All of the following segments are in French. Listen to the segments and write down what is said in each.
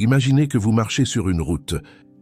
Imaginez que vous marchez sur une route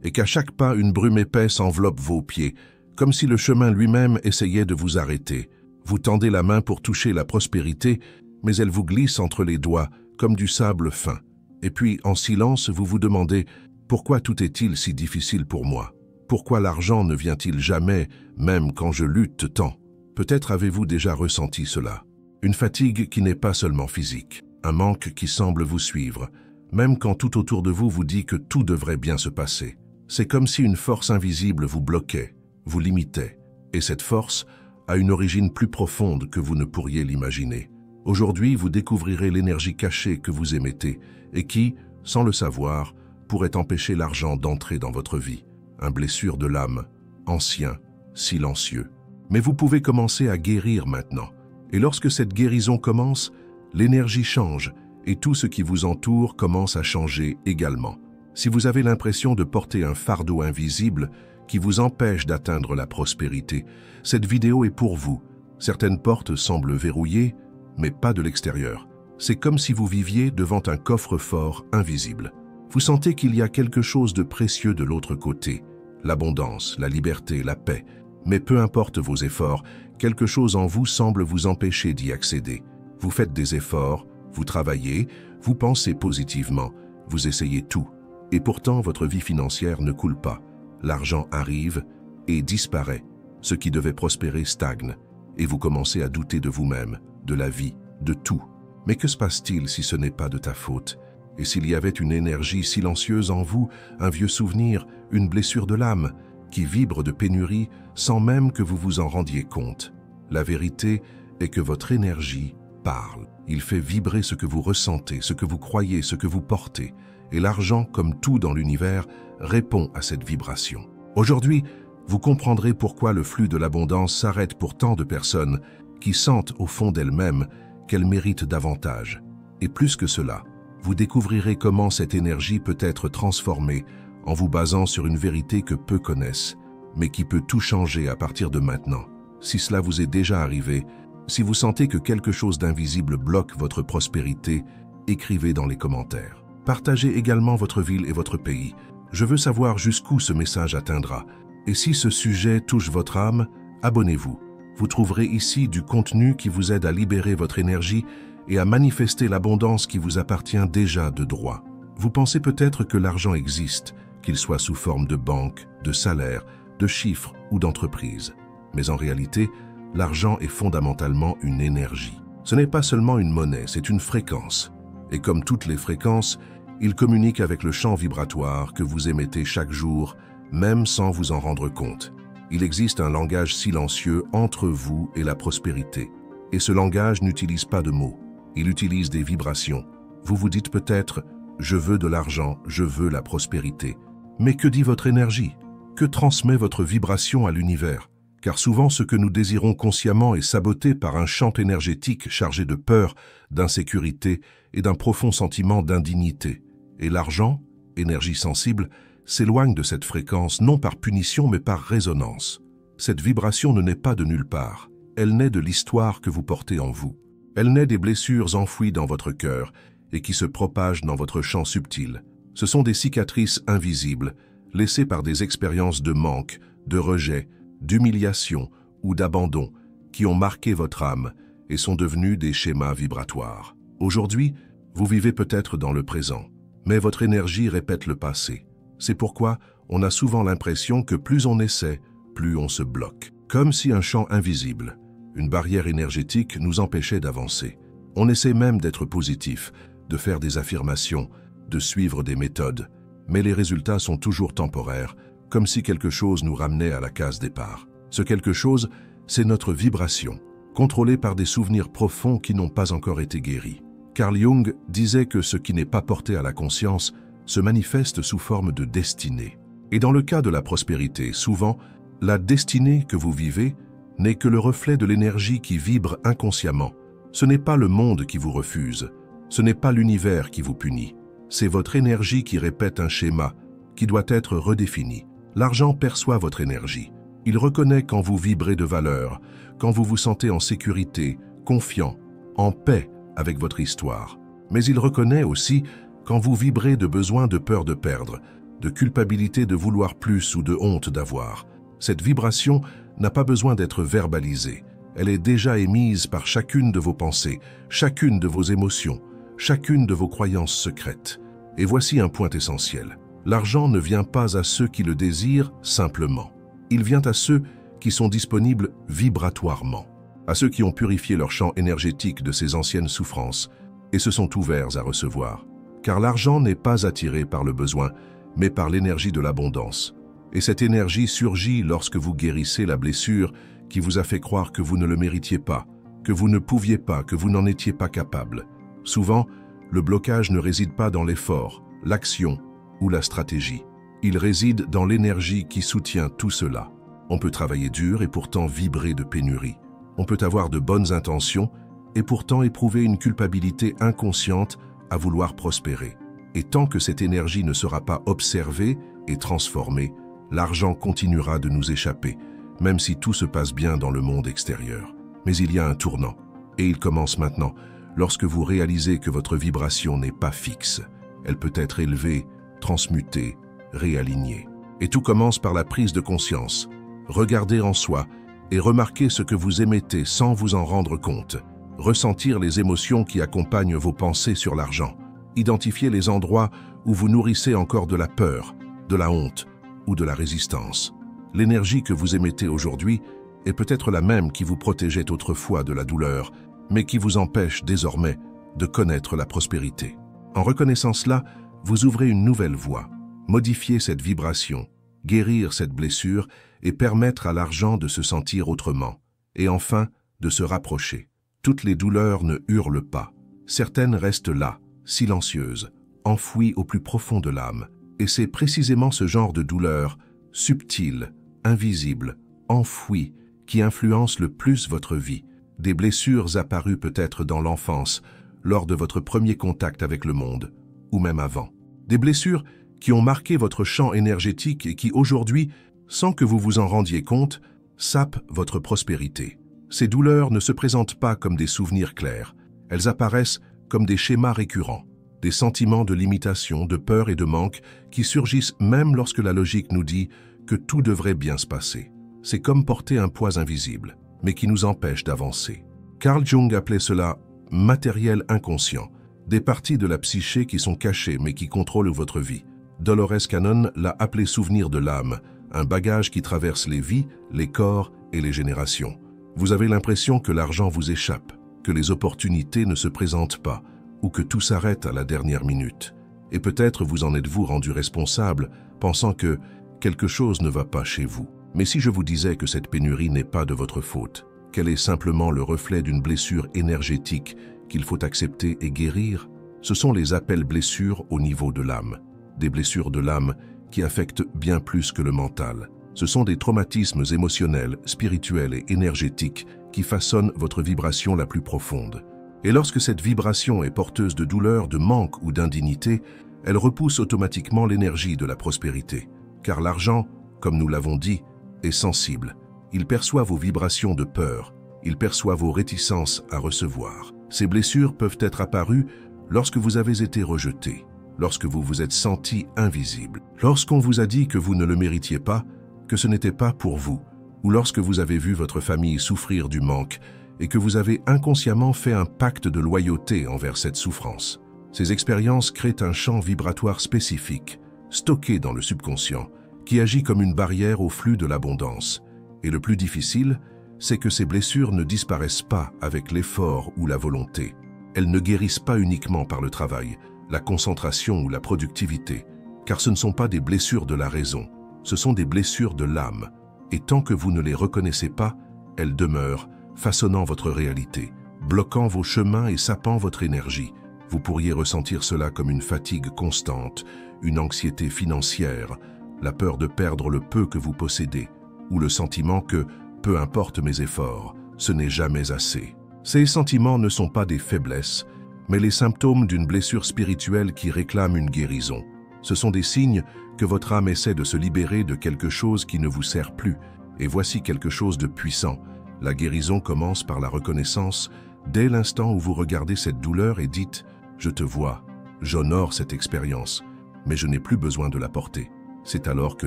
et qu'à chaque pas, une brume épaisse enveloppe vos pieds, comme si le chemin lui-même essayait de vous arrêter. Vous tendez la main pour toucher la prospérité, mais elle vous glisse entre les doigts comme du sable fin. Et puis, en silence, vous vous demandez « Pourquoi tout est-il si difficile pour moi? Pourquoi l'argent ne vient-il jamais, même quand je lutte tant ?» Peut-être avez-vous déjà ressenti cela. Une fatigue qui n'est pas seulement physique, un manque qui semble vous suivre, même quand tout autour de vous vous dit que tout devrait bien se passer. C'est comme si une force invisible vous bloquait, vous limitait, et cette force a une origine plus profonde que vous ne pourriez l'imaginer. Aujourd'hui, vous découvrirez l'énergie cachée que vous émettez et qui, sans le savoir, pourrait empêcher l'argent d'entrer dans votre vie. Un blessure de l'âme, ancien, silencieux. Mais vous pouvez commencer à guérir maintenant. Et lorsque cette guérison commence, l'énergie change et tout ce qui vous entoure commence à changer également. Si vous avez l'impression de porter un fardeau invisible qui vous empêche d'atteindre la prospérité, cette vidéo est pour vous. Certaines portes semblent verrouillées, mais pas de l'extérieur. C'est comme si vous viviez devant un coffre-fort invisible. Vous sentez qu'il y a quelque chose de précieux de l'autre côté. L'abondance, la liberté, la paix. Mais peu importe vos efforts, quelque chose en vous semble vous empêcher d'y accéder. Vous faites des efforts, vous travaillez, vous pensez positivement, vous essayez tout. Et pourtant, votre vie financière ne coule pas. L'argent arrive et disparaît. Ce qui devait prospérer stagne. Et vous commencez à douter de vous-même, de la vie, de tout. Mais que se passe-t-il si ce n'est pas de ta faute? Et s'il y avait une énergie silencieuse en vous, un vieux souvenir, une blessure de l'âme, qui vibre de pénurie sans même que vous vous en rendiez compte? La vérité est que votre énergie parle. Il fait vibrer ce que vous ressentez, ce que vous croyez, ce que vous portez. Et l'argent, comme tout dans l'univers, répond à cette vibration. Aujourd'hui, vous comprendrez pourquoi le flux de l'abondance s'arrête pour tant de personnes qui sentent au fond d'elles-mêmes qu'elles méritent davantage. Et plus que cela, vous découvrirez comment cette énergie peut être transformée en vous basant sur une vérité que peu connaissent, mais qui peut tout changer à partir de maintenant. Si cela vous est déjà arrivé, si vous sentez que quelque chose d'invisible bloque votre prospérité, écrivez dans les commentaires. Partagez également votre ville et votre pays. Je veux savoir jusqu'où ce message atteindra. Et si ce sujet touche votre âme, abonnez-vous. Vous trouverez ici du contenu qui vous aide à libérer votre énergie et à manifester l'abondance qui vous appartient déjà de droit. Vous pensez peut-être que l'argent existe, qu'il soit sous forme de banque, de salaire, de chiffres ou d'entreprise. Mais en réalité, l'argent est fondamentalement une énergie. Ce n'est pas seulement une monnaie, c'est une fréquence. Et comme toutes les fréquences, il communique avec le champ vibratoire que vous émettez chaque jour, même sans vous en rendre compte. Il existe un langage silencieux entre vous et la prospérité. Et ce langage n'utilise pas de mots, il utilise des vibrations. Vous vous dites peut-être « je veux de l'argent, je veux la prospérité ». Mais que dit votre énergie? Que transmet votre vibration à l'univers? Car souvent ce que nous désirons consciemment est saboté par un champ énergétique chargé de peur, d'insécurité et d'un profond sentiment d'indignité. Et l'argent, énergie sensible, s'éloigne de cette fréquence non par punition mais par résonance. Cette vibration ne naît pas de nulle part, elle naît de l'histoire que vous portez en vous. Elle naît des blessures enfouies dans votre cœur et qui se propagent dans votre champ subtil. Ce sont des cicatrices invisibles, laissées par des expériences de manque, de rejet, d'humiliation ou d'abandon qui ont marqué votre âme et sont devenus des schémas vibratoires. Aujourd'hui, vous vivez peut-être dans le présent, mais votre énergie répète le passé. C'est pourquoi on a souvent l'impression que plus on essaie, plus on se bloque. Comme si un champ invisible, une barrière énergétique nous empêchait d'avancer. On essaie même d'être positif, de faire des affirmations, de suivre des méthodes, mais les résultats sont toujours temporaires, comme si quelque chose nous ramenait à la case départ. Ce quelque chose, c'est notre vibration, contrôlée par des souvenirs profonds qui n'ont pas encore été guéris. Carl Jung disait que ce qui n'est pas porté à la conscience se manifeste sous forme de destinée. Et dans le cas de la prospérité, souvent, la destinée que vous vivez n'est que le reflet de l'énergie qui vibre inconsciemment. Ce n'est pas le monde qui vous refuse, ce n'est pas l'univers qui vous punit. C'est votre énergie qui répète un schéma qui doit être redéfini. L'argent perçoit votre énergie. Il reconnaît quand vous vibrez de valeur, quand vous vous sentez en sécurité, confiant, en paix avec votre histoire. Mais il reconnaît aussi Quand vous vibrez de besoin, de peur de perdre, de culpabilité de vouloir plus ou de honte d'avoir, cette vibration n'a pas besoin d'être verbalisée. Elle est déjà émise par chacune de vos pensées, chacune de vos émotions, chacune de vos croyances secrètes. Et voici un point essentiel. L'argent ne vient pas à ceux qui le désirent simplement. Il vient à ceux qui sont disponibles vibratoirement, à ceux qui ont purifié leur champ énergétique de ces anciennes souffrances et se sont ouverts à recevoir. Car l'argent n'est pas attiré par le besoin, mais par l'énergie de l'abondance. Et cette énergie surgit lorsque vous guérissez la blessure qui vous a fait croire que vous ne le méritiez pas, que vous ne pouviez pas, que vous n'en étiez pas capable. Souvent, le blocage ne réside pas dans l'effort, l'action ou la stratégie. Il réside dans l'énergie qui soutient tout cela. On peut travailler dur et pourtant vibrer de pénurie. On peut avoir de bonnes intentions et pourtant éprouver une culpabilité inconsciente à vouloir prospérer. Et tant que cette énergie ne sera pas observée et transformée, l'argent continuera de nous échapper, même si tout se passe bien dans le monde extérieur. Mais il y a un tournant, et il commence maintenant, lorsque vous réalisez que votre vibration n'est pas fixe. Elle peut être élevée, transmutée, réalignée. Et tout commence par la prise de conscience. Regardez en soi et remarquez ce que vous émettez sans vous en rendre compte. Ressentir les émotions qui accompagnent vos pensées sur l'argent. Identifiez les endroits où vous nourrissez encore de la peur, de la honte ou de la résistance. L'énergie que vous émettez aujourd'hui est peut-être la même qui vous protégeait autrefois de la douleur, mais qui vous empêche désormais de connaître la prospérité. En reconnaissant cela, vous ouvrez une nouvelle voie. Modifier cette vibration, guérir cette blessure et permettre à l'argent de se sentir autrement. Et enfin, de se rapprocher. Toutes les douleurs ne hurlent pas. Certaines restent là, silencieuses, enfouies au plus profond de l'âme. Et c'est précisément ce genre de douleur, subtile, invisible, enfouie, qui influence le plus votre vie. Des blessures apparues peut-être dans l'enfance, lors de votre premier contact avec le monde, ou même avant. Des blessures qui ont marqué votre champ énergétique et qui aujourd'hui, sans que vous vous en rendiez compte, sapent votre prospérité. Ces douleurs ne se présentent pas comme des souvenirs clairs. Elles apparaissent comme des schémas récurrents, des sentiments de limitation, de peur et de manque qui surgissent même lorsque la logique nous dit que tout devrait bien se passer. C'est comme porter un poids invisible, mais qui nous empêche d'avancer. Carl Jung appelait cela « matériel inconscient », des parties de la psyché qui sont cachées mais qui contrôlent votre vie. Dolores Cannon l'a appelé « souvenir de l'âme », un bagage qui traverse les vies, les corps et les générations. Vous avez l'impression que l'argent vous échappe, que les opportunités ne se présentent pas, ou que tout s'arrête à la dernière minute. Et peut-être vous en êtes-vous rendu responsable, pensant que quelque chose ne va pas chez vous. Mais si je vous disais que cette pénurie n'est pas de votre faute, qu'elle est simplement le reflet d'une blessure énergétique qu'il faut accepter et guérir, ce sont les appels blessures au niveau de l'âme. Des blessures de l'âme qui affectent bien plus que le mental. Ce sont des traumatismes émotionnels, spirituels et énergétiques qui façonnent votre vibration la plus profonde. Et lorsque cette vibration est porteuse de douleur, de manque ou d'indignité, elle repousse automatiquement l'énergie de la prospérité. Car l'argent, comme nous l'avons dit, est sensible. Il perçoit vos vibrations de peur, il perçoit vos réticences à recevoir. Ces blessures peuvent être apparues lorsque vous avez été rejeté, lorsque vous vous êtes senti invisible, lorsqu'on vous a dit que vous ne le méritiez pas, que ce n'était pas pour vous, ou lorsque vous avez vu votre famille souffrir du manque et que vous avez inconsciemment fait un pacte de loyauté envers cette souffrance. Ces expériences créent un champ vibratoire spécifique, stocké dans le subconscient, qui agit comme une barrière au flux de l'abondance. Et le plus difficile, c'est que ces blessures ne disparaissent pas avec l'effort ou la volonté. Elles ne guérissent pas uniquement par le travail, la concentration ou la productivité, car ce ne sont pas des blessures de la raison, ce sont des blessures de l'âme. Et tant que vous ne les reconnaissez pas, elles demeurent, façonnant votre réalité, bloquant vos chemins et sapant votre énergie. Vous pourriez ressentir cela comme une fatigue constante, une anxiété financière, la peur de perdre le peu que vous possédez, ou le sentiment que, peu importe mes efforts, ce n'est jamais assez. Ces sentiments ne sont pas des faiblesses, mais les symptômes d'une blessure spirituelle qui réclame une guérison. Ce sont des signes que votre âme essaie de se libérer de quelque chose qui ne vous sert plus. Et voici quelque chose de puissant. La guérison commence par la reconnaissance dès l'instant où vous regardez cette douleur et dites « Je te vois, J'honore cette expérience, mais je n'ai plus besoin de la porter. C'est alors que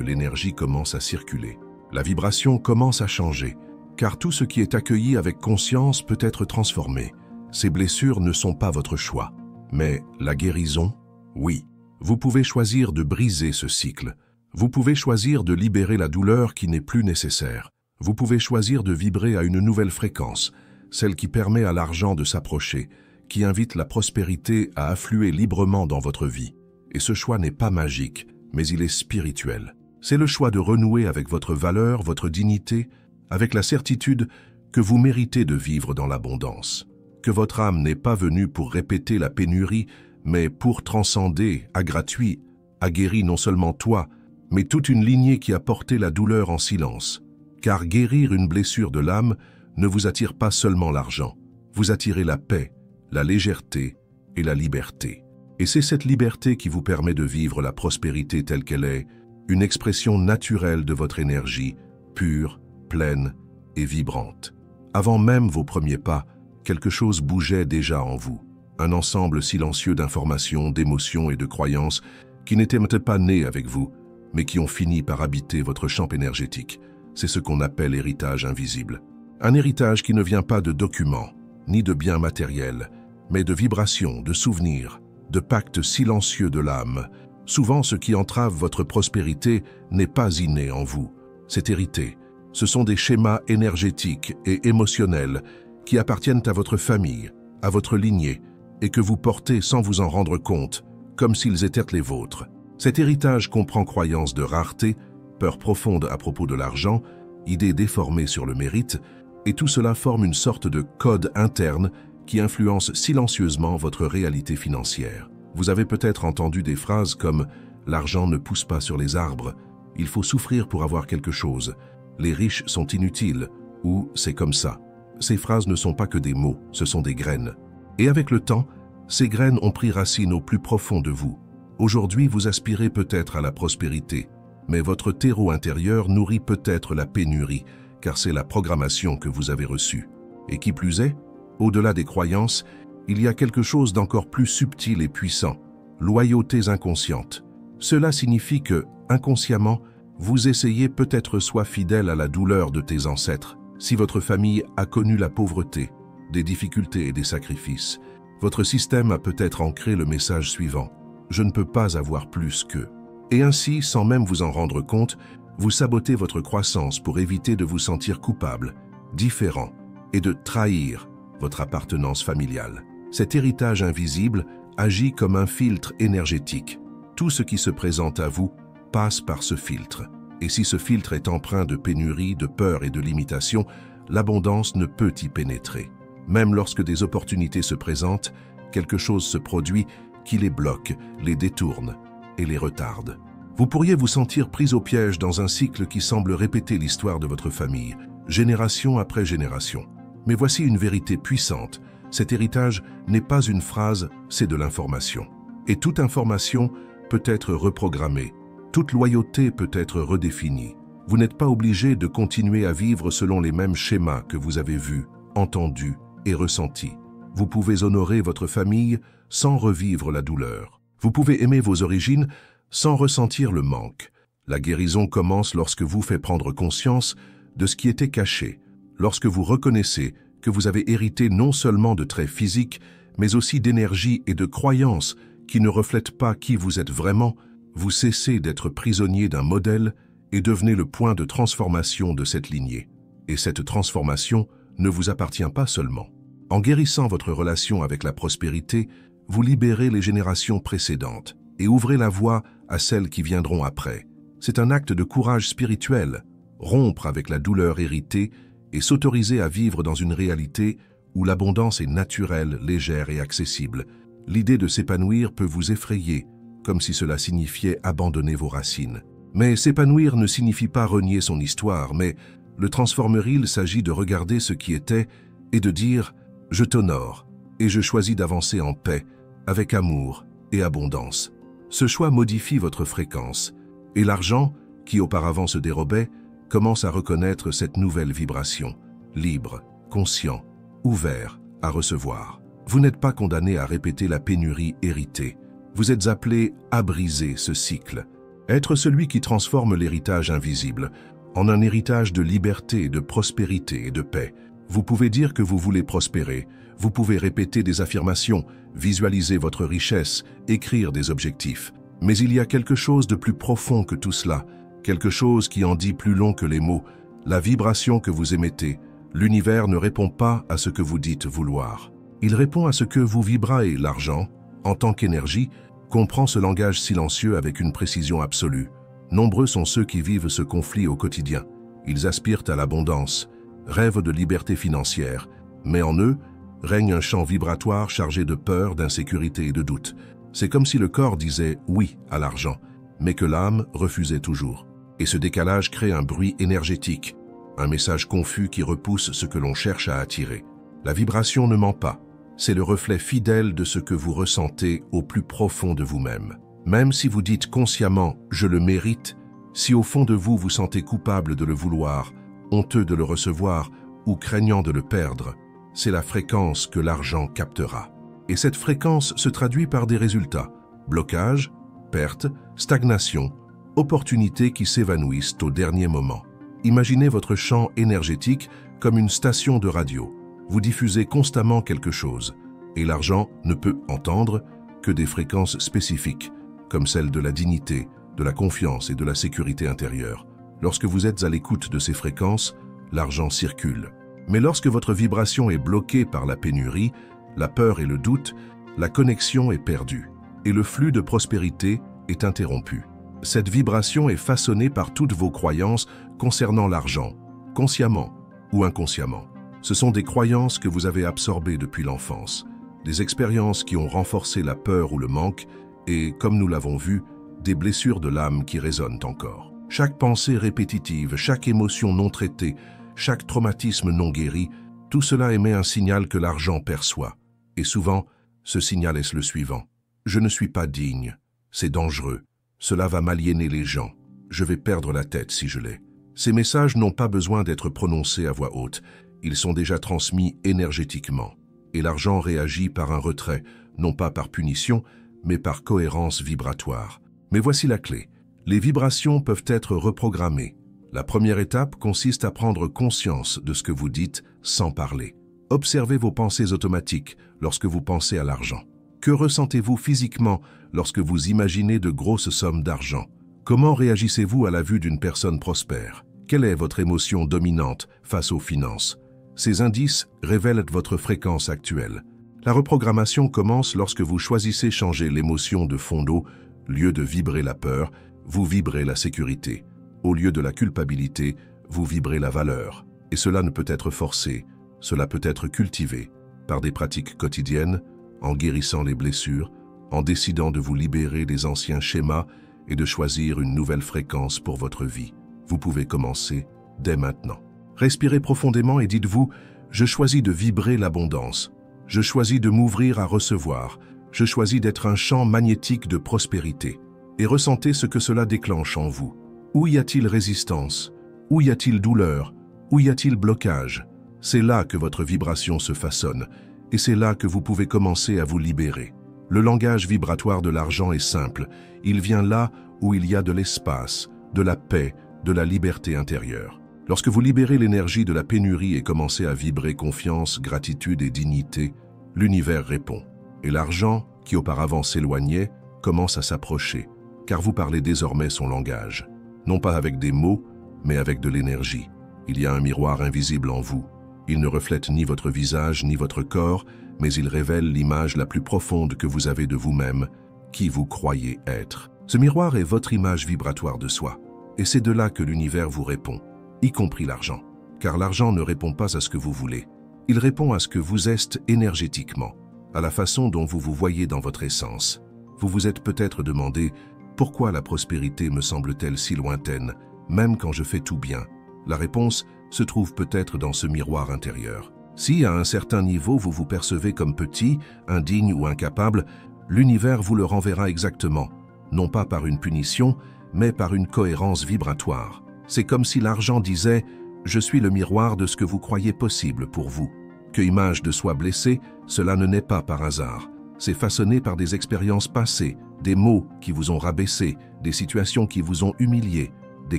l'énergie commence à circuler. La vibration commence à changer, car tout ce qui est accueilli avec conscience peut être transformé. Ces blessures ne sont pas votre choix, mais la guérison, oui. Vous pouvez choisir de briser ce cycle. Vous pouvez choisir de libérer la douleur qui n'est plus nécessaire. Vous pouvez choisir de vibrer à une nouvelle fréquence, celle qui permet à l'argent de s'approcher, qui invite la prospérité à affluer librement dans votre vie. Et ce choix n'est pas magique, mais il est spirituel. C'est le choix de renouer avec votre valeur, votre dignité, avec la certitude que vous méritez de vivre dans l'abondance. Que votre âme n'est pas venue pour répéter la pénurie, mais pour transcender, à gratuit, a guéri non seulement toi, mais toute une lignée qui a porté la douleur en silence. Car guérir une blessure de l'âme ne vous attire pas seulement l'argent, vous attirez la paix, la légèreté et la liberté. Et c'est cette liberté qui vous permet de vivre la prospérité telle qu'elle est, une expression naturelle de votre énergie, pure, pleine et vibrante. Avant même vos premiers pas, quelque chose bougeait déjà en vous. Un ensemble silencieux d'informations, d'émotions et de croyances qui n'étaient peut-être pas nées avec vous, mais qui ont fini par habiter votre champ énergétique. C'est ce qu'on appelle héritage invisible. Un héritage qui ne vient pas de documents, ni de biens matériels, mais de vibrations, de souvenirs, de pactes silencieux de l'âme. Souvent, ce qui entrave votre prospérité n'est pas inné en vous, c'est hérité. Ce sont des schémas énergétiques et émotionnels qui appartiennent à votre famille, à votre lignée, et que vous portez sans vous en rendre compte, comme s'ils étaient les vôtres. Cet héritage comprend croyances de rareté, peur profonde à propos de l'argent, idées déformées sur le mérite, et tout cela forme une sorte de code interne qui influence silencieusement votre réalité financière. Vous avez peut-être entendu des phrases comme « l'argent ne pousse pas sur les arbres »,« il faut souffrir pour avoir quelque chose »,« les riches sont inutiles » ou « c'est comme ça ». Ces phrases ne sont pas que des mots, ce sont des graines. Et avec le temps, ces graines ont pris racine au plus profond de vous. Aujourd'hui, vous aspirez peut-être à la prospérité, mais votre terreau intérieur nourrit peut-être la pénurie, car c'est la programmation que vous avez reçue. Et qui plus est, au-delà des croyances, il y a quelque chose d'encore plus subtil et puissant, loyautés inconscientes. Cela signifie que, inconsciemment, vous essayez peut-être soit fidèle à la douleur de tes ancêtres. Si votre famille a connu la pauvreté, des difficultés et des sacrifices, votre système a peut-être ancré le message suivant « Je ne peux pas avoir plus qu'eux ». Et ainsi, sans même vous en rendre compte, vous sabotez votre croissance pour éviter de vous sentir coupable, différent et de trahir votre appartenance familiale. Cet héritage invisible agit comme un filtre énergétique. Tout ce qui se présente à vous passe par ce filtre. Et si ce filtre est empreint de pénurie, de peur et de limitation, l'abondance ne peut y pénétrer. Même lorsque des opportunités se présentent, quelque chose se produit qui les bloque, les détourne et les retarde. Vous pourriez vous sentir pris au piège dans un cycle qui semble répéter l'histoire de votre famille, génération après génération. Mais voici une vérité puissante. Cet héritage n'est pas une phrase, c'est de l'information. Et toute information peut être reprogrammée. Toute loyauté peut être redéfinie. Vous n'êtes pas obligé de continuer à vivre selon les mêmes schémas que vous avez vus, entendus et ressentis. Vous pouvez honorer votre famille sans revivre la douleur. Vous pouvez aimer vos origines sans ressentir le manque. La guérison commence lorsque vous faites prendre conscience de ce qui était caché, lorsque vous reconnaissez que vous avez hérité non seulement de traits physiques, mais aussi d'énergie et de croyances qui ne reflètent pas qui vous êtes vraiment. Vous cessez d'être prisonnier d'un modèle et devenez le point de transformation de cette lignée. Et cette transformation ne vous appartient pas seulement. En guérissant votre relation avec la prospérité, vous libérez les générations précédentes et ouvrez la voie à celles qui viendront après. C'est un acte de courage spirituel, rompre avec la douleur héritée et s'autoriser à vivre dans une réalité où l'abondance est naturelle, légère et accessible. L'idée de s'épanouir peut vous effrayer, comme si cela signifiait abandonner vos racines. Mais s'épanouir ne signifie pas renier son histoire, mais le transformer, il s'agit de regarder ce qui était et de dire « Je t'honore et je choisis d'avancer en paix, avec amour et abondance ». Ce choix modifie votre fréquence, et l'argent, qui auparavant se dérobait, commence à reconnaître cette nouvelle vibration, libre, conscient, ouvert à recevoir. Vous n'êtes pas condamné à répéter la pénurie héritée. Vous êtes appelé à briser ce cycle, être celui qui transforme l'héritage invisible en un héritage de liberté, de prospérité et de paix. Vous pouvez dire que vous voulez prospérer, vous pouvez répéter des affirmations, visualiser votre richesse, écrire des objectifs. Mais il y a quelque chose de plus profond que tout cela, quelque chose qui en dit plus long que les mots, la vibration que vous émettez. L'univers ne répond pas à ce que vous dites vouloir. Il répond à ce que vous vibrez. L'argent, en tant qu'énergie, comprend ce langage silencieux avec une précision absolue. Nombreux sont ceux qui vivent ce conflit au quotidien. Ils aspirent à l'abondance, rêvent de liberté financière, mais en eux règne un champ vibratoire chargé de peur, d'insécurité et de doute. C'est comme si le corps disait oui à l'argent, mais que l'âme refusait toujours. Et ce décalage crée un bruit énergétique, un message confus qui repousse ce que l'on cherche à attirer. La vibration ne ment pas, c'est le reflet fidèle de ce que vous ressentez au plus profond de vous-même. Même si vous dites consciemment « je le mérite », si au fond de vous vous sentez coupable de le vouloir, honteux de le recevoir ou craignant de le perdre, c'est la fréquence que l'argent captera. Et cette fréquence se traduit par des résultats, blocage, perte, stagnation, opportunités qui s'évanouissent au dernier moment. Imaginez votre champ énergétique comme une station de radio. Vous diffusez constamment quelque chose, et l'argent ne peut entendre que des fréquences spécifiques, comme celle de la dignité, de la confiance et de la sécurité intérieure. Lorsque vous êtes à l'écoute de ces fréquences, l'argent circule. Mais lorsque votre vibration est bloquée par la pénurie, la peur et le doute, la connexion est perdue, et le flux de prospérité est interrompu. Cette vibration est façonnée par toutes vos croyances concernant l'argent, consciemment ou inconsciemment. Ce sont des croyances que vous avez absorbées depuis l'enfance, des expériences qui ont renforcé la peur ou le manque, et, comme nous l'avons vu, des blessures de l'âme qui résonnent encore. Chaque pensée répétitive, chaque émotion non traitée, chaque traumatisme non guéri, tout cela émet un signal que l'argent perçoit. Et souvent, ce signal est le suivant. Je ne suis pas digne, c'est dangereux, cela va m'aliéner les gens, je vais perdre la tête si je l'ai. Ces messages n'ont pas besoin d'être prononcés à voix haute, ils sont déjà transmis énergétiquement. Et l'argent réagit par un retrait, non pas par punition, mais par cohérence vibratoire. Mais voici la clé. Les vibrations peuvent être reprogrammées. La première étape consiste à prendre conscience de ce que vous dites sans parler. Observez vos pensées automatiques lorsque vous pensez à l'argent. Que ressentez-vous physiquement lorsque vous imaginez de grosses sommes d'argent? Comment réagissez-vous à la vue d'une personne prospère? Quelle est votre émotion dominante face aux finances? Ces indices révèlent votre fréquence actuelle. La reprogrammation commence lorsque vous choisissez changer l'émotion de fond d'eau. Lieu de vibrer la peur, vous vibrez la sécurité. Au lieu de la culpabilité, vous vibrez la valeur. Et cela ne peut être forcé, cela peut être cultivé par des pratiques quotidiennes, en guérissant les blessures, en décidant de vous libérer des anciens schémas et de choisir une nouvelle fréquence pour votre vie. Vous pouvez commencer dès maintenant. Respirez profondément et dites-vous « Je choisis de vibrer l'abondance. Je choisis de m'ouvrir à recevoir. Je choisis d'être un champ magnétique de prospérité. » Et ressentez ce que cela déclenche en vous. Où y a-t-il résistance? Où y a-t-il douleur? Où y a-t-il blocage? C'est là que votre vibration se façonne, et c'est là que vous pouvez commencer à vous libérer. Le langage vibratoire de l'argent est simple. Il vient là où il y a de l'espace, de la paix, de la liberté intérieure. Lorsque vous libérez l'énergie de la pénurie et commencez à vibrer confiance, gratitude et dignité, l'univers répond. Et l'argent, qui auparavant s'éloignait, commence à s'approcher, car vous parlez désormais son langage. Non pas avec des mots, mais avec de l'énergie. Il y a un miroir invisible en vous. Il ne reflète ni votre visage ni votre corps, mais il révèle l'image la plus profonde que vous avez de vous-même, qui vous croyez être. Ce miroir est votre image vibratoire de soi, et c'est de là que l'univers vous répond, y compris l'argent. Car l'argent ne répond pas à ce que vous voulez. Il répond à ce que vous êtes énergétiquement, à la façon dont vous vous voyez dans votre essence. Vous vous êtes peut-être demandé « Pourquoi la prospérité me semble-t-elle si lointaine, même quand je fais tout bien ?» La réponse se trouve peut-être dans ce miroir intérieur. Si, à un certain niveau, vous vous percevez comme petit, indigne ou incapable, l'univers vous le renverra exactement, non pas par une punition, mais par une cohérence vibratoire. C'est comme si l'argent disait « Je suis le miroir de ce que vous croyez possible pour vous ». Que image de soi blessée, cela ne naît pas par hasard. c'est façonné par des expériences passées, des mots qui vous ont rabaissé, des situations qui vous ont humilié, des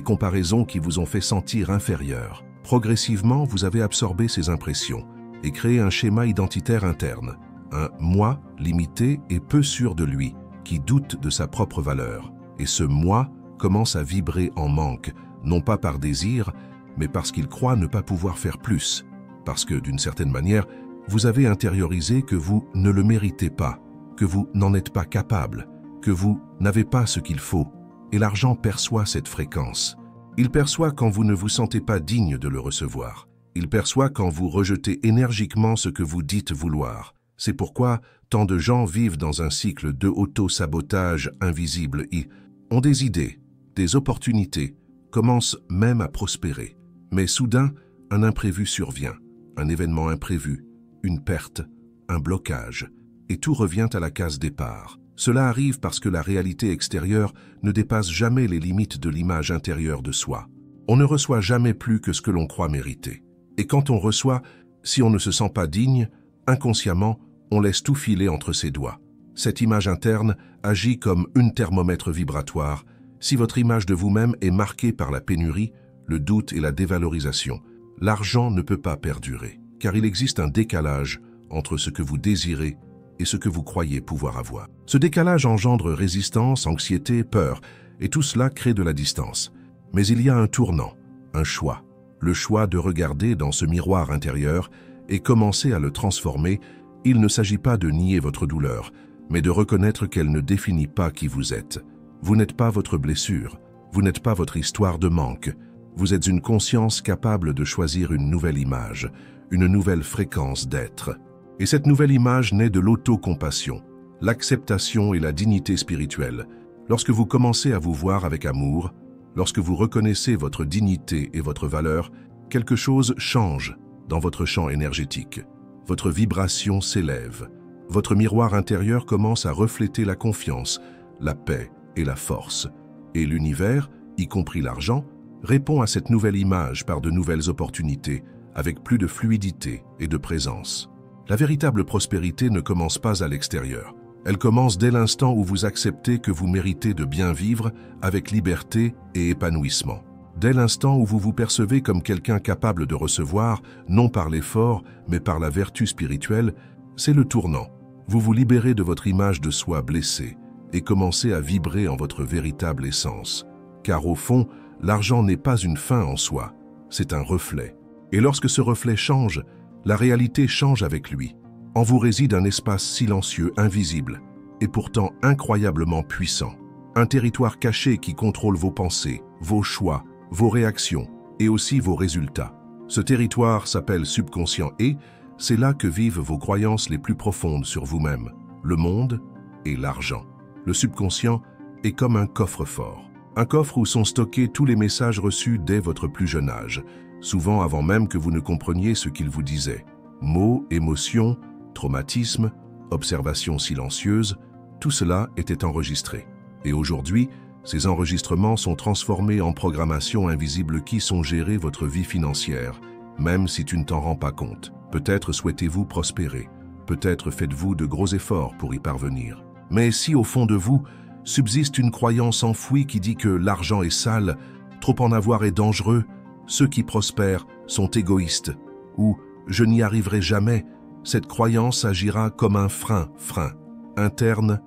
comparaisons qui vous ont fait sentir inférieur. Progressivement, vous avez absorbé ces impressions et créé un schéma identitaire interne, un « moi » limité et peu sûr de lui, qui doute de sa propre valeur. Et ce « moi » commence à vibrer en manque, non pas par désir, mais parce qu'il croit ne pas pouvoir faire plus, parce que, d'une certaine manière, vous avez intériorisé que vous ne le méritez pas, que vous n'en êtes pas capable, que vous n'avez pas ce qu'il faut. Et l'argent perçoit cette fréquence. Il perçoit quand vous ne vous sentez pas digne de le recevoir. Il perçoit quand vous rejetez énergiquement ce que vous dites vouloir. C'est pourquoi tant de gens vivent dans un cycle de auto-sabotage invisible et ont des idées, des opportunités, commencent même à prospérer. Mais soudain, un imprévu survient, un événement imprévu, une perte, un blocage, et tout revient à la case départ. Cela arrive parce que la réalité extérieure ne dépasse jamais les limites de l'image intérieure de soi. On ne reçoit jamais plus que ce que l'on croit mériter. Et quand on reçoit, si on ne se sent pas digne, inconsciemment, on laisse tout filer entre ses doigts. Cette image interne agit comme un thermomètre vibratoire. Si votre image de vous-même est marquée par la pénurie, le doute et la dévalorisation, l'argent ne peut pas perdurer, car il existe un décalage entre ce que vous désirez et ce que vous croyez pouvoir avoir. Ce décalage engendre résistance, anxiété, peur, et tout cela crée de la distance. Mais il y a un tournant, un choix, le choix de regarder dans ce miroir intérieur et commencer à le transformer. Il ne s'agit pas de nier votre douleur, mais de reconnaître qu'elle ne définit pas qui vous êtes. Vous n'êtes pas votre blessure, vous n'êtes pas votre histoire de manque. Vous êtes une conscience capable de choisir une nouvelle image, une nouvelle fréquence d'être. Et cette nouvelle image naît de l'autocompassion, l'acceptation et la dignité spirituelle. Lorsque vous commencez à vous voir avec amour, lorsque vous reconnaissez votre dignité et votre valeur, quelque chose change dans votre champ énergétique. Votre vibration s'élève. Votre miroir intérieur commence à refléter la confiance, la paix et la force. Et l'univers, y compris l'argent, répond à cette nouvelle image par de nouvelles opportunités, avec plus de fluidité et de présence. La véritable prospérité ne commence pas à l'extérieur. Elle commence dès l'instant où vous acceptez que vous méritez de bien vivre avec liberté et épanouissement. Dès l'instant où vous vous percevez comme quelqu'un capable de recevoir, non par l'effort, mais par la vertu spirituelle, c'est le tournant. Vous vous libérez de votre image de soi blessée et commencez à vibrer en votre véritable essence. Car au fond, l'argent n'est pas une fin en soi, c'est un reflet. Et lorsque ce reflet change, la réalité change avec lui. En vous réside un espace silencieux, invisible, et pourtant incroyablement puissant. Un territoire caché qui contrôle vos pensées, vos choix, vos réactions et aussi vos résultats. Ce territoire s'appelle subconscient et c'est là que vivent vos croyances les plus profondes sur vous-même, le monde et l'argent. Le subconscient est comme un coffre-fort. Un coffre où sont stockés tous les messages reçus dès votre plus jeune âge, souvent avant même que vous ne compreniez ce qu'ils vous disaient. Mots, émotions, traumatismes, observations silencieuses, tout cela était enregistré. Et aujourd'hui, ces enregistrements sont transformés en programmations invisibles qui sont gérées votre vie financière, même si tu ne t'en rends pas compte. Peut-être souhaitez-vous prospérer, peut-être faites-vous de gros efforts pour y parvenir. Mais si au fond de vous, subsiste une croyance enfouie qui dit que l'argent est sale, trop en avoir est dangereux, ceux qui prospèrent sont égoïstes, ou je n'y arriverai jamais, cette croyance agira comme un frein interne,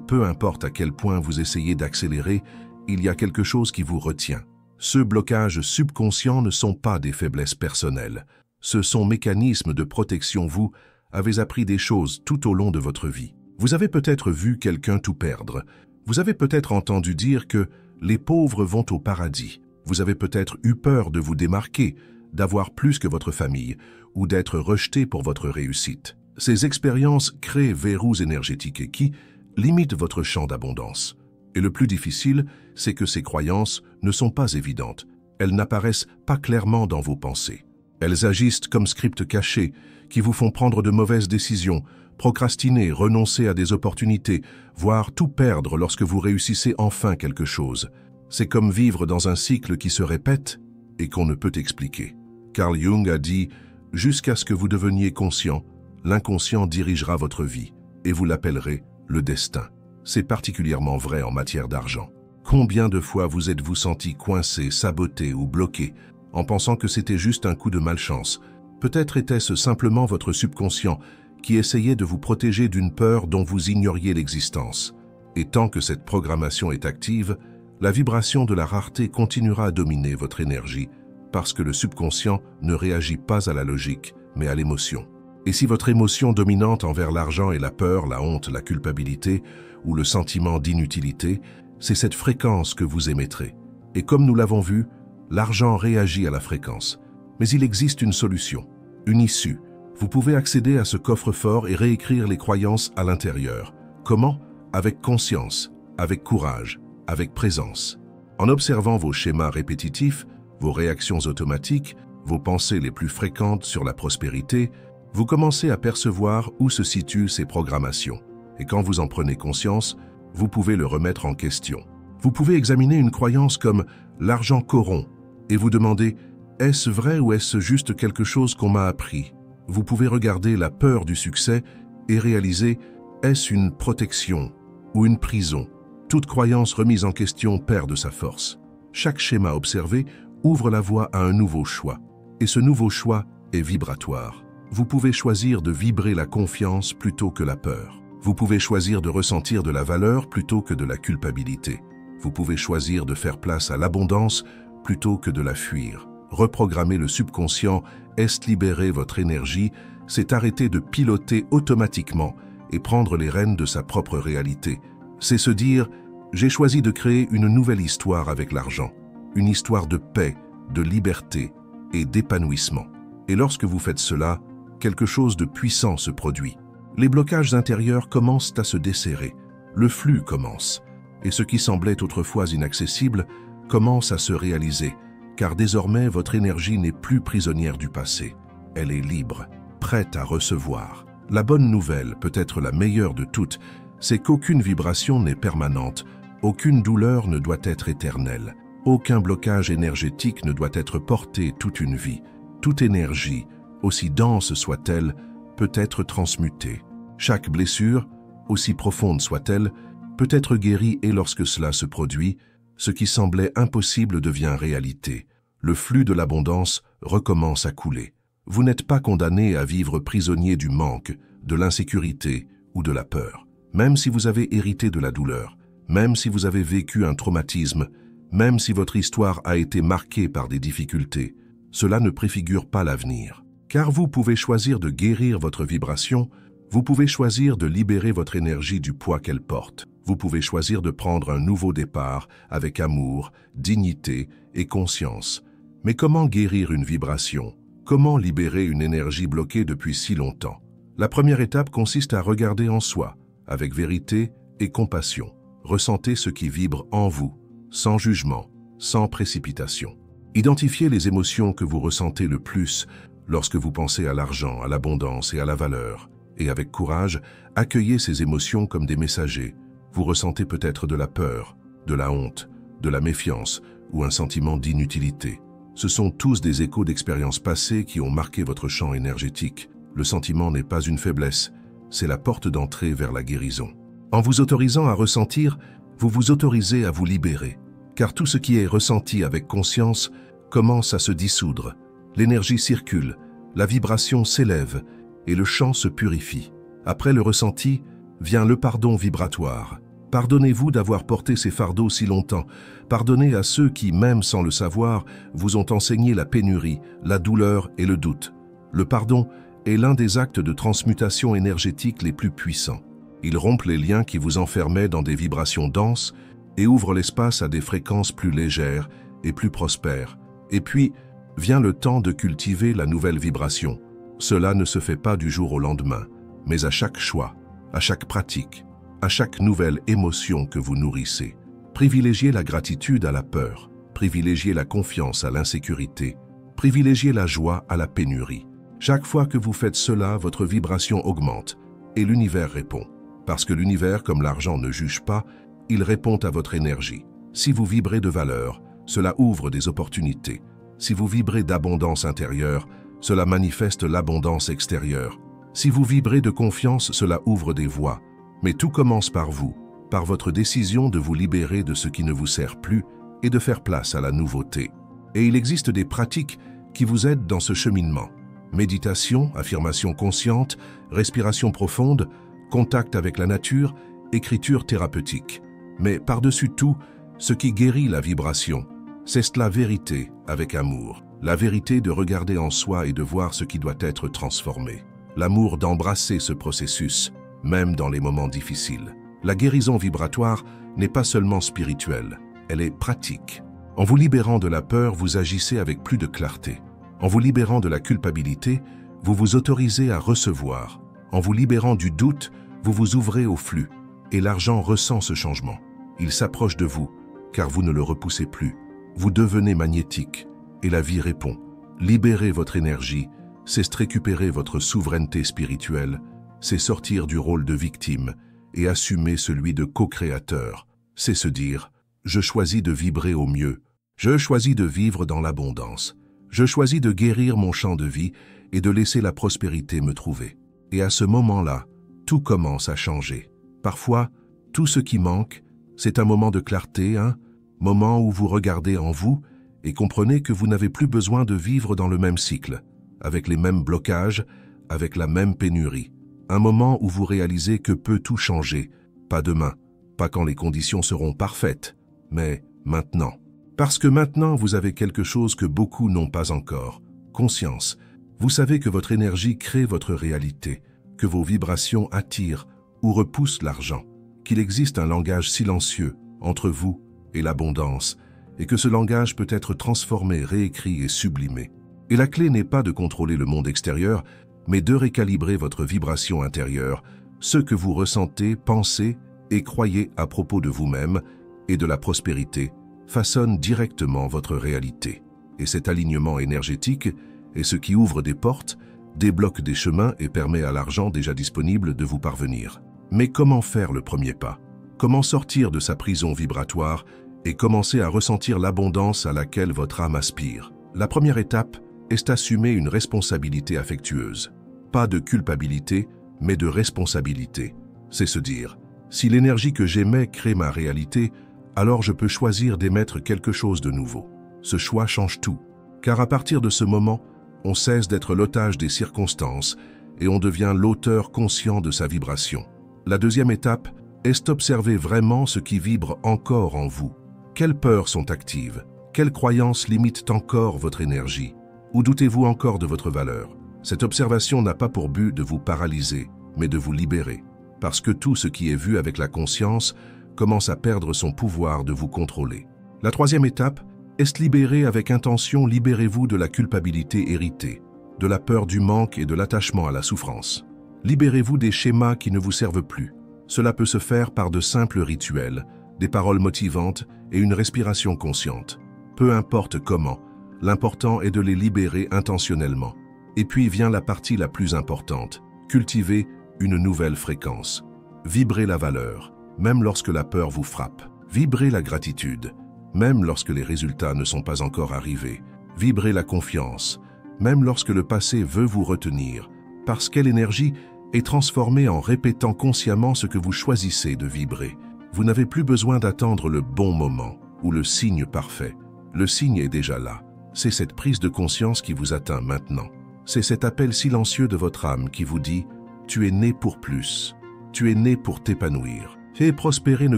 peu importe à quel point vous essayez d'accélérer, il y a quelque chose qui vous retient. Ce blocage subconscient ne sont pas des faiblesses personnelles, ce sont mécanismes de protection. Vous avez appris des choses tout au long de votre vie. Vous avez peut-être vu quelqu'un tout perdre. Vous avez peut-être entendu dire que les pauvres vont au paradis. Vous avez peut-être eu peur de vous démarquer, d'avoir plus que votre famille ou d'être rejeté pour votre réussite. Ces expériences créent verrous énergétiques qui limitent votre champ d'abondance. Et le plus difficile, c'est que ces croyances ne sont pas évidentes. Elles n'apparaissent pas clairement dans vos pensées. Elles agissent comme scripts cachés qui vous font prendre de mauvaises décisions, procrastiner, renoncer à des opportunités, voire tout perdre lorsque vous réussissez enfin quelque chose. C'est comme vivre dans un cycle qui se répète et qu'on ne peut expliquer. Carl Jung a dit « Jusqu'à ce que vous deveniez conscient, l'inconscient dirigera votre vie. » et vous l'appellerez le destin. C'est particulièrement vrai en matière d'argent. Combien de fois vous êtes-vous senti coincé, saboté ou bloqué en pensant que c'était juste un coup de malchance? Peut-être était-ce simplement votre subconscient qui essayait de vous protéger d'une peur dont vous ignoriez l'existence. Et tant que cette programmation est active, la vibration de la rareté continuera à dominer votre énergie parce que le subconscient ne réagit pas à la logique, mais à l'émotion. Et si votre émotion dominante envers l'argent est la peur, la honte, la culpabilité ou le sentiment d'inutilité, c'est cette fréquence que vous émettrez. Et comme nous l'avons vu, l'argent réagit à la fréquence. Mais il existe une solution, une issue. Vous pouvez accéder à ce coffre-fort et réécrire les croyances à l'intérieur. Comment? Avec conscience, avec courage, avec présence. En observant vos schémas répétitifs, vos réactions automatiques, vos pensées les plus fréquentes sur la prospérité, vous commencez à percevoir où se situent ces programmations. Et quand vous en prenez conscience, vous pouvez le remettre en question. Vous pouvez examiner une croyance comme « l'argent corrompt » et vous demander « est-ce vrai ou est-ce juste quelque chose qu'on m'a appris ?» Vous pouvez regarder la peur du succès et réaliser « est-ce une protection ou une prison ?» Toute croyance remise en question perd de sa force. Chaque schéma observé ouvre la voie à un nouveau choix. Et ce nouveau choix est vibratoire. Vous pouvez choisir de vibrer la confiance plutôt que la peur. Vous pouvez choisir de ressentir de la valeur plutôt que de la culpabilité. Vous pouvez choisir de faire place à l'abondance plutôt que de la fuir. Reprogrammer le subconscient est libérer votre énergie, c'est arrêter de piloter automatiquement et prendre les rênes de sa propre réalité. C'est se dire « j'ai choisi de créer une nouvelle histoire avec l'argent, une histoire de paix, de liberté et d'épanouissement. » Et lorsque vous faites cela, quelque chose de puissant se produit. Les blocages intérieurs commencent à se desserrer, le flux commence, et ce qui semblait autrefois inaccessible commence à se réaliser, car désormais votre énergie n'est plus prisonnière du passé. Elle est libre, prête à recevoir. La bonne nouvelle, peut-être la meilleure de toutes, c'est qu'aucune vibration n'est permanente, aucune douleur ne doit être éternelle, aucun blocage énergétique ne doit être porté toute une vie. Toute énergie, aussi dense soit-elle, peut être transmutée. Chaque blessure, aussi profonde soit-elle, peut être guérie et lorsque cela se produit, ce qui semblait impossible devient réalité. Le flux de l'abondance recommence à couler. Vous n'êtes pas condamné à vivre prisonnier du manque, de l'insécurité ou de la peur. Même si vous avez hérité de la douleur, même si vous avez vécu un traumatisme, même si votre histoire a été marquée par des difficultés, cela ne préfigure pas l'avenir. Car vous pouvez choisir de guérir votre vibration, vous pouvez choisir de libérer votre énergie du poids qu'elle porte. Vous pouvez choisir de prendre un nouveau départ avec amour, dignité et conscience. Mais comment guérir une vibration? Comment libérer une énergie bloquée depuis si longtemps? La première étape consiste à regarder en soi, avec vérité et compassion. Ressentez ce qui vibre en vous, sans jugement, sans précipitation. Identifiez les émotions que vous ressentez le plus lorsque vous pensez à l'argent, à l'abondance et à la valeur. Et avec courage, accueillez ces émotions comme des messagers. Vous ressentez peut-être de la peur, de la honte, de la méfiance ou un sentiment d'inutilité. Ce sont tous des échos d'expériences passées qui ont marqué votre champ énergétique. Le sentiment n'est pas une faiblesse, c'est la porte d'entrée vers la guérison. En vous autorisant à ressentir, vous vous autorisez à vous libérer. Car tout ce qui est ressenti avec conscience commence à se dissoudre. L'énergie circule, la vibration s'élève et le champ se purifie. Après le ressenti, vient le pardon vibratoire. Pardonnez-vous d'avoir porté ces fardeaux si longtemps. Pardonnez à ceux qui, même sans le savoir, vous ont enseigné la pénurie, la douleur et le doute. Le pardon est l'un des actes de transmutation énergétique les plus puissants. Il rompt les liens qui vous enfermaient dans des vibrations denses et ouvre l'espace à des fréquences plus légères et plus prospères. Et puis, vient le temps de cultiver la nouvelle vibration. Cela ne se fait pas du jour au lendemain, mais à chaque choix, à chaque pratique, à chaque nouvelle émotion que vous nourrissez. Privilégiez la gratitude à la peur, privilégiez la confiance à l'insécurité, privilégiez la joie à la pénurie. Chaque fois que vous faites cela, votre vibration augmente et l'univers répond. Parce que l'univers, comme l'argent, ne juge pas, il répond à votre énergie. Si vous vibrez de valeur, cela ouvre des opportunités. Si vous vibrez d'abondance intérieure, cela manifeste l'abondance extérieure. Si vous vibrez de confiance, cela ouvre des voies. Mais tout commence par vous, par votre décision de vous libérer de ce qui ne vous sert plus et de faire place à la nouveauté. Et il existe des pratiques qui vous aident dans ce cheminement. Méditation, affirmation consciente, respiration profonde, contact avec la nature, écriture thérapeutique. Mais par-dessus tout, ce qui guérit la vibration, c'est la vérité avec amour. La vérité de regarder en soi et de voir ce qui doit être transformé. L'amour d'embrasser ce processus, même dans les moments difficiles. La guérison vibratoire n'est pas seulement spirituelle, elle est pratique. En vous libérant de la peur, vous agissez avec plus de clarté. En vous libérant de la culpabilité, vous vous autorisez à recevoir. En vous libérant du doute, vous vous ouvrez au flux. Et l'argent ressent ce changement. Il s'approche de vous, car vous ne le repoussez plus. Vous devenez magnétique, et la vie répond. Libérez votre énergie, c'est récupérer votre souveraineté spirituelle, c'est sortir du rôle de victime et assumer celui de co-créateur. C'est se dire, je choisis de vibrer au mieux, je choisis de vivre dans l'abondance, je choisis de guérir mon champ de vie et de laisser la prospérité me trouver. Et à ce moment-là, tout commence à changer. Parfois, tout ce qui manque, c'est un moment de clarté, un moment où vous regardez en vous et comprenez que vous n'avez plus besoin de vivre dans le même cycle, avec les mêmes blocages, avec la même pénurie. Un moment où vous réalisez que peut tout changer, pas demain, pas quand les conditions seront parfaites, mais maintenant. Parce que maintenant, vous avez quelque chose que beaucoup n'ont pas encore, conscience. Vous savez que votre énergie crée votre réalité, que vos vibrations attirent ou repoussent l'argent, qu'il existe un langage silencieux entre vous et l'abondance, et que ce langage peut être transformé, réécrit et sublimé. Et la clé n'est pas de contrôler le monde extérieur, mais de récalibrer votre vibration intérieure, ce que vous ressentez, pensez et croyez à propos de vous-même et de la prospérité, façonne directement votre réalité. Et cet alignement énergétique est ce qui ouvre des portes, débloque des chemins et permet à l'argent déjà disponible de vous parvenir. Mais comment faire le premier pas? Comment sortir de sa prison vibratoire et commencer à ressentir l'abondance à laquelle votre âme aspire? La première étape est d'assumer une responsabilité affectueuse. Pas de culpabilité, mais de responsabilité. C'est se dire, si l'énergie que j'émets crée ma réalité, alors je peux choisir d'émettre quelque chose de nouveau. Ce choix change tout, car à partir de ce moment, on cesse d'être l'otage des circonstances et on devient l'auteur conscient de sa vibration. La deuxième étape est d'observer vraiment ce qui vibre encore en vous. Quelles peurs sont actives? Quelles croyances limitent encore votre énergie? Ou doutez-vous encore de votre valeur? Cette observation n'a pas pour but de vous paralyser, mais de vous libérer. Parce que tout ce qui est vu avec la conscience commence à perdre son pouvoir de vous contrôler. La troisième étape est libérer avec intention, libérez-vous de la culpabilité héritée, de la peur du manque et de l'attachement à la souffrance. Libérez-vous des schémas qui ne vous servent plus. Cela peut se faire par de simples rituels, des paroles motivantes et une respiration consciente. Peu importe comment, l'important est de les libérer intentionnellement. Et puis vient la partie la plus importante, cultiver une nouvelle fréquence. Vibrez la valeur, même lorsque la peur vous frappe. Vibrez la gratitude, même lorsque les résultats ne sont pas encore arrivés. Vibrez la confiance, même lorsque le passé veut vous retenir, parce quelle énergie est transformée en répétant consciemment ce que vous choisissez de vibrer. Vous n'avez plus besoin d'attendre le bon moment ou le signe parfait. Le signe est déjà là. C'est cette prise de conscience qui vous atteint maintenant. C'est cet appel silencieux de votre âme qui vous dit « Tu es né pour plus. Tu es né pour t'épanouir. » Et prospérer ne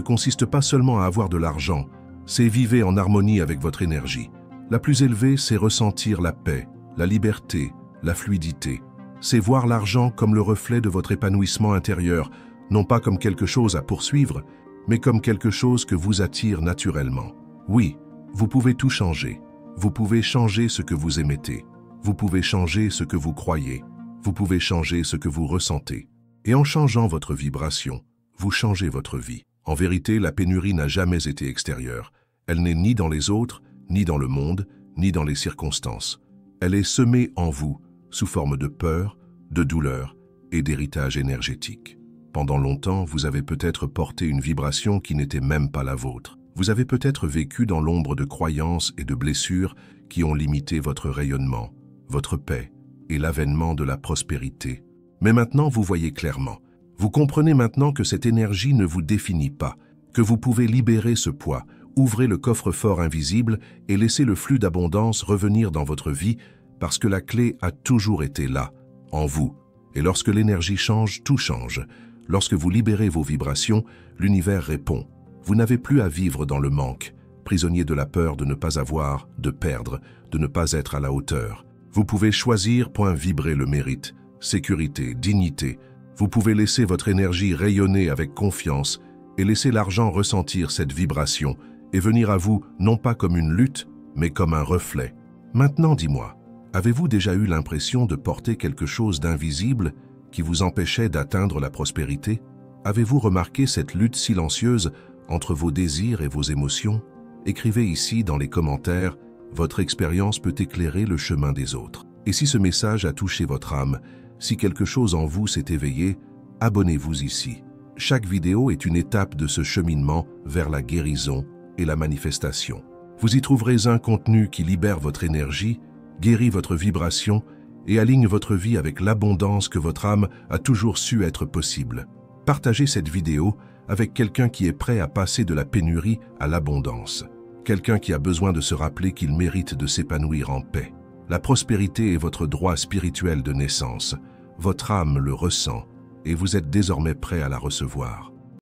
consiste pas seulement à avoir de l'argent, c'est vivre en harmonie avec votre énergie. La plus élevée, c'est ressentir la paix, la liberté, la fluidité. C'est voir l'argent comme le reflet de votre épanouissement intérieur, non pas comme quelque chose à poursuivre, mais comme quelque chose que vous attire naturellement. Oui, vous pouvez tout changer. Vous pouvez changer ce que vous émettez. Vous pouvez changer ce que vous croyez. Vous pouvez changer ce que vous ressentez. Et en changeant votre vibration, vous changez votre vie. En vérité, la pénurie n'a jamais été extérieure. Elle n'est ni dans les autres, ni dans le monde, ni dans les circonstances. Elle est semée en vous, sous forme de peur, de douleur et d'héritage énergétique. Pendant longtemps, vous avez peut-être porté une vibration qui n'était même pas la vôtre. Vous avez peut-être vécu dans l'ombre de croyances et de blessures qui ont limité votre rayonnement, votre paix et l'avènement de la prospérité. Mais maintenant, vous voyez clairement. Vous comprenez maintenant que cette énergie ne vous définit pas, que vous pouvez libérer ce poids, ouvrez le coffre-fort invisible et laissez le flux d'abondance revenir dans votre vie parce que la clé a toujours été là, en vous. Et lorsque l'énergie change, tout change. Lorsque vous libérez vos vibrations, l'univers répond. Vous n'avez plus à vivre dans le manque, prisonnier de la peur de ne pas avoir, de perdre, de ne pas être à la hauteur. Vous pouvez choisir, vibrer le mérite, sécurité, dignité. Vous pouvez laisser votre énergie rayonner avec confiance et laisser l'argent ressentir cette vibration et venir à vous non pas comme une lutte, mais comme un reflet. Maintenant, dis-moi, avez-vous déjà eu l'impression de porter quelque chose d'invisible qui vous empêchait d'atteindre la prospérité? Avez-vous remarqué cette lutte silencieuse entre vos désirs et vos émotions? Écrivez ici dans les commentaires, votre expérience peut éclairer le chemin des autres. Et si ce message a touché votre âme, si quelque chose en vous s'est éveillé, abonnez-vous ici. Chaque vidéo est une étape de ce cheminement vers la guérison et la manifestation. Vous y trouverez un contenu qui libère votre énergie, guérit votre vibration et aligne votre vie avec l'abondance que votre âme a toujours su être possible. Partagez cette vidéo avec quelqu'un qui est prêt à passer de la pénurie à l'abondance. Quelqu'un qui a besoin de se rappeler qu'il mérite de s'épanouir en paix. La prospérité est votre droit spirituel de naissance. Votre âme le ressent et vous êtes désormais prêt à la recevoir.